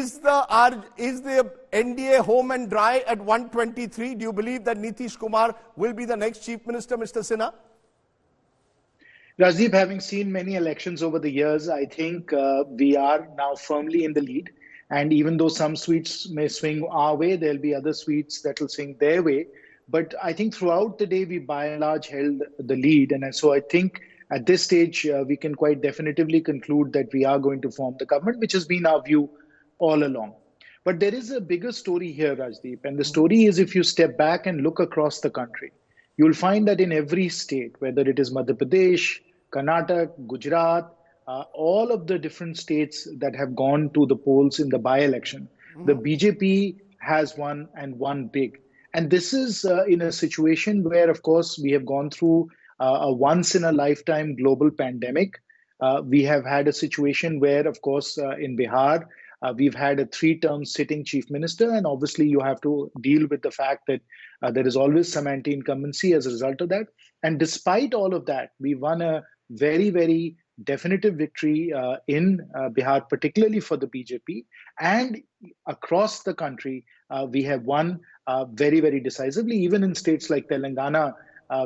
is the NDA home and dry at 123? Do you believe that Nitish Kumar will be the next Chief Minister, Mr. Sinha? Rajdeep, having seen many elections over the years, I think we are now firmly in the lead. And even though some seats may swing our way, there'll be other seats that will swing their way. But I think throughout the day, we by and large held the lead. And so I think at this stage, we can quite definitively conclude that we are going to form the government, which has been our view all along. But there is a bigger story here, Rajdeep. And the story is, if you step back and look across the country, you'll find that in every state, whether it is Madhya Pradesh, Karnataka, Gujarat, all of the different states that have gone to the polls in the by-election, the BJP has won and won big. And this is in a situation where, of course, we have gone through a once-in-a-lifetime global pandemic. We have had a situation where, of course, in Bihar, we've had a 3-term sitting chief minister, and obviously you have to deal with the fact that there is always some anti-incumbency as a result of that. And despite all of that, we won a very, very definitive victory in Bihar, particularly for the BJP. And across the country, we have won very, very decisively, even in states like Telangana,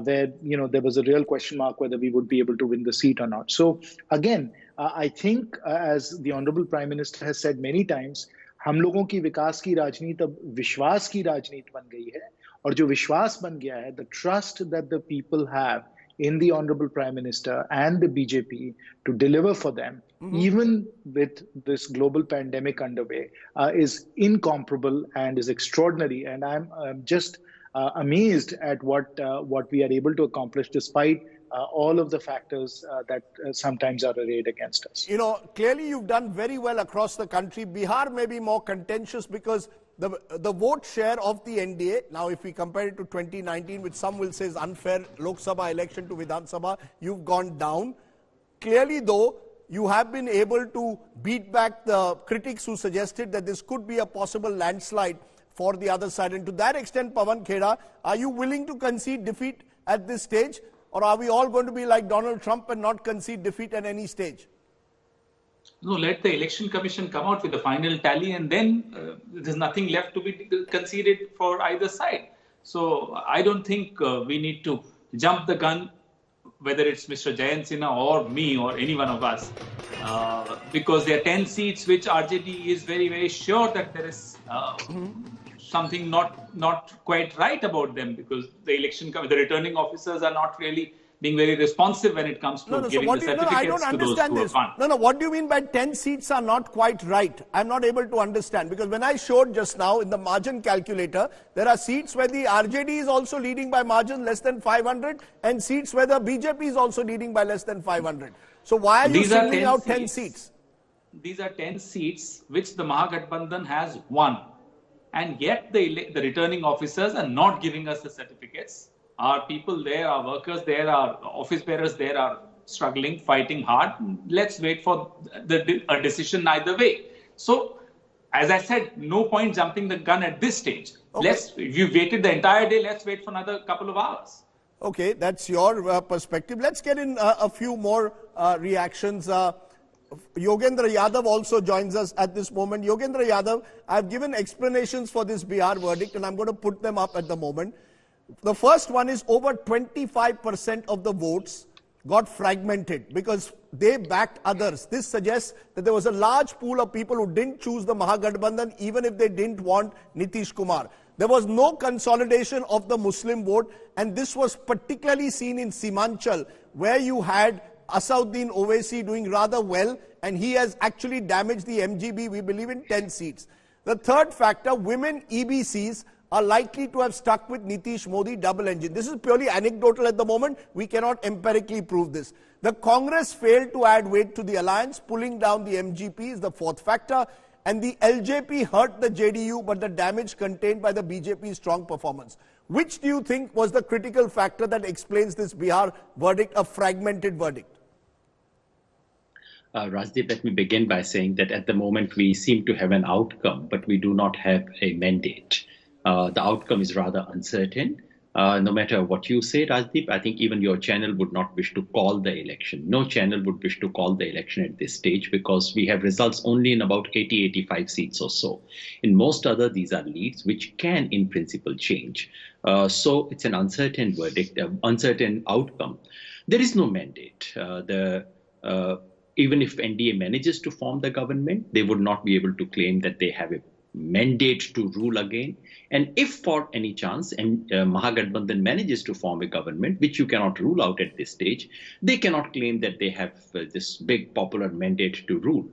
where there was a real question mark whether we would be able to win the seat or not. So again, I think as the Honorable Prime Minister has said many times, हम लोगों की विकास की राजनीति अब विश्वास की राजनीति बन गई है, और जो विश्वास बन गया है, the trust that the people have in the Honorable Prime Minister and the BJP to deliver for them, even with this global pandemic underway, is incomparable and is extraordinary. And I'm just amazed at what we are able to accomplish despite all of the factors that sometimes are arrayed against us. Clearly you've done very well across the country. Bihar may be more contentious because the vote share of the NDA, now if we compare it to 2019, which some will say is unfair Lok Sabha election to Vidhan Sabha, you've gone down. Clearly though, you have been able to beat back the critics who suggested that this could be a possible landslide for the other side. And to that extent, Pawan Khera, are you willing to concede defeat at this stage? Or are we all going to be like Donald Trump and not concede defeat at any stage? No, let the Election Commission come out with the final tally, and then there's nothing left to be conceded for either side. So I don't think we need to jump the gun, whether it's Mr. Jayant Sinha or me or any one of us, because there are 10 seats which RJD is very, very sure that there is something not quite right about them, because the returning officers are not really being very responsive when it comes to giving the certificates to those who have won. No, what do you mean by 10 seats are not quite right? I'm not able to understand, because when I showed just now in the margin calculator, there are seats where the RJD is also leading by margin less than 500 and seats where the BJP is also leading by less than 500. So why are you singling out 10 seats? These are 10 seats which the Mahagathbandhan has won. And yet the returning officers are not giving us the certificates. Our people there, our workers there, our office bearers there are struggling, fighting hard. Let's wait for a decision either way. So, as I said, no point jumping the gun at this stage. Okay. If you waited the entire day, let's wait for another couple of hours. Okay, that's your perspective. Let's get in a few more reactions. Yogendra Yadav also joins us at this moment. Yogendra Yadav, I've given explanations for this Bihar verdict and I'm going to put them up at the moment. The first one is over 25% of the votes got fragmented because they backed others. This suggests that there was a large pool of people who didn't choose the Mahagathbandhan even if they didn't want Nitish Kumar. There was no consolidation of the Muslim vote, and this was particularly seen in Simanchal, where you had Asauddin Owaisi doing rather well, and he has actually damaged the MGB, we believe, in 10 seats. The third factor, women EBCs are likely to have stuck with Nitish Modi double engine. This is purely anecdotal at the moment. We cannot empirically prove this. The Congress failed to add weight to the alliance, pulling down the MGP is the fourth factor. And the LJP hurt the JDU, but the damage contained by the BJP's strong performance. Which do you think was the critical factor that explains this Bihar verdict, a fragmented verdict? Rajdeep, let me begin by saying that at the moment we seem to have an outcome, but we do not have a mandate. The outcome is rather uncertain. No matter what you say, Rajdeep, I think even your channel would not wish to call the election. No channel would wish to call the election at this stage because we have results only in about 80, 85 seats or so. In most other, these are leads which can in principle change. So it's an uncertain verdict, uncertain outcome. There is no mandate. Even if NDA manages to form the government, they would not be able to claim that they have a mandate to rule again. And if for any chance and Mahagathbandhan manages to form a government, which you cannot rule out at this stage, they cannot claim that they have this big popular mandate to rule.